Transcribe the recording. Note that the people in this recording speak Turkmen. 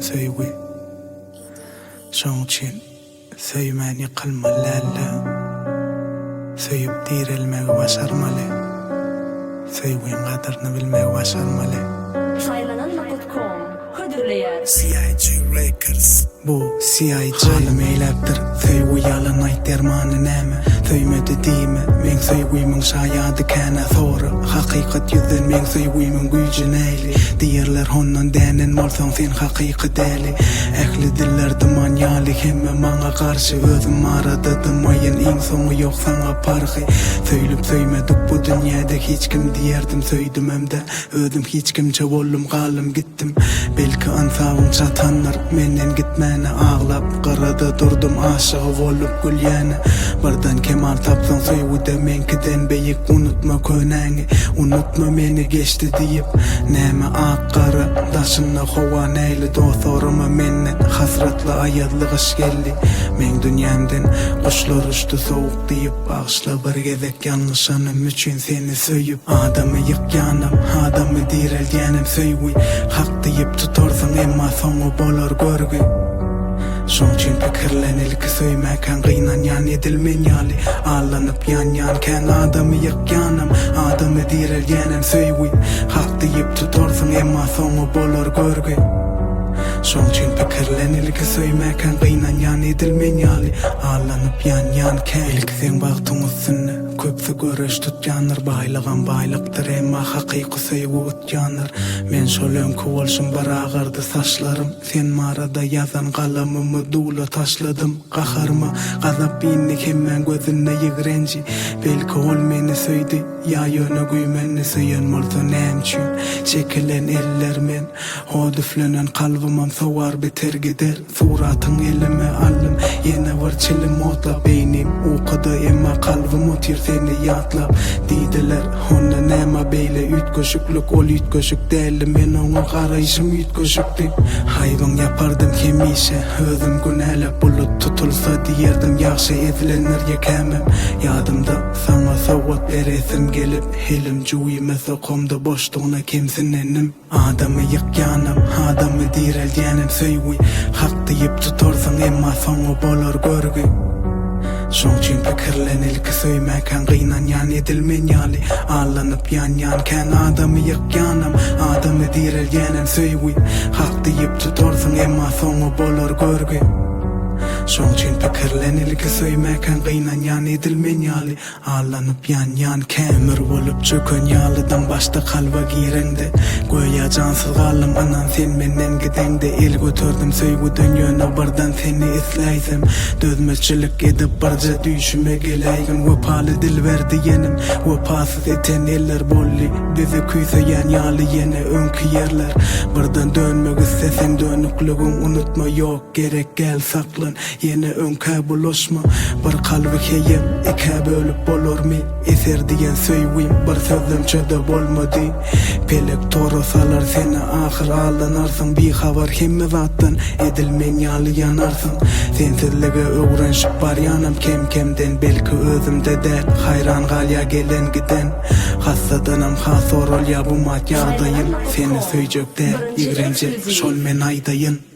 söýgi. Şoň üçin söýmäni kılmaly, söýüp direlmegi başarmaly, söýgüň gadyryny bilmegi başarmaly. Şaýlananma.com hödürleýär. CIG Records. Bu CIG halim eýläpdir, söýgü ýalan aýt dermany näme? Söýmedi diýme, men söýgüýmüň şaýady käne sory. Hakykat ýüzden men söýgüýmüň güýji näili? Diýerler hondan dänen bolsaň sen hakyky däli. Ähli diller duman ýaly hemme maňa garşy özüm aradadım aýyn iň soňy ýok saňa parhy. Söýlüp söýmedik bu dünýäde hiç kim diýerdim söýdüm hemde özüm hiç kimçe bollum galym gitdim. Belki ansagyň çatanlar menden gitmäne ağlap garada durdum aşygy bolup gülýäne. Birden kemal tapsaň söýgüde menkiden beýik unutma könäňi, unutma meni geçti diýip näme ak-gara daşyna howa näýli dosoruma menden hasratly aýadlyk iş geldi. Men dünýämden kuşlar uçdy sowuk diýip bagşla bir gezek ýalňyşanym üçin seni söýüp adamy ýykýanym, adamy direlýänim söýgüy hak diýip tutarsyň emma soňy bolar görgü. Şoň üçin pikirlenilki söýmäken gynanýan edilmen ýaly alanyp ýan-ýan kän adamy ýykýanym, adamy direlýänim söýgüy hak diýip tutarsyň emma soňy bolar görgü. Şoň üçin pikirlenilki söýmäken gynanýan edilmen ýaly alanyp ýan-ýan kän ilk sen bagtyň üstüne köpse göreş tutýanlar baýlagan baýlykdyr emma hakyky söýgü utýanlar. Men şol öňkü bolşum bir agardy saçlarym sen marada ýazan galamymy dula taşladym gaharma gazap binlik hemmen gözüne ýigrenji. Belki ol meni söýdi ýa ýöne güýmeni söýen bolsa näme çekilen eller men hoduflenen kalbymam sowar biter gider suratyň elime alym ýene bir çilim otla beynim uqada emma kalbym otyr seni ýatlap diýdiler honda näme beýle ütköşüklük ol ütköşük däl men oňa garaýşym ütköşükdi haýwan ýapardym hemişe özüm günäläp bulut tutulsa diýerdim ýaşy ezilenler ýekemem ýadymda saňa sowat beresim gelip helim juýmasa komda boşlugyna kemsinenim adamy ýykýanym, adamy direlýänim söýgüy hak diýip tutarsyň emma soňy bolar görgü. Şoň üçin pikirlenilki söýmäken gynanýan edilmen ýaly alanyp ýan-ýan kän adamy ýykýanym, adamy direlýänim söýgüy hak diýip tutarsyň emma soňy bolar görgü. Şoň üçin pikirlenilki söýmäken gynanýan edilmen ýaly alanyp ýan-ýan kämir bolup çöken ýalydan başda kalba girende goýa jansyz galym anan sen menden gidende el götürdüm söýgü dönýöne birden seni isläýsem dözmeçilik edip barja düşüme geläýin wepaly dil berdi ýenim wepasyz eten eller bolly bizi küýseýän ýaly ýene öňkü ýerler birden dönmek istesen dönükligin unutma ýok gerek gel saklan ýene öňkä bulaşma bir kalby heyem eke bölüp bolarmy eser diýen söýgüň bir sözlemçe de bolmady pelek torasalar seni ahyr alanarsyň bir habar hemme zatdan edilmen ýaly ýanarsyn sensizlige öwrenşip barýanam kem-kemden belki özümde däl hayran galýa gelen giden hassadanam hasor ol ýa bu mat ýagdaýym seni söýjekde ýigrenje şol men aýdaýyn.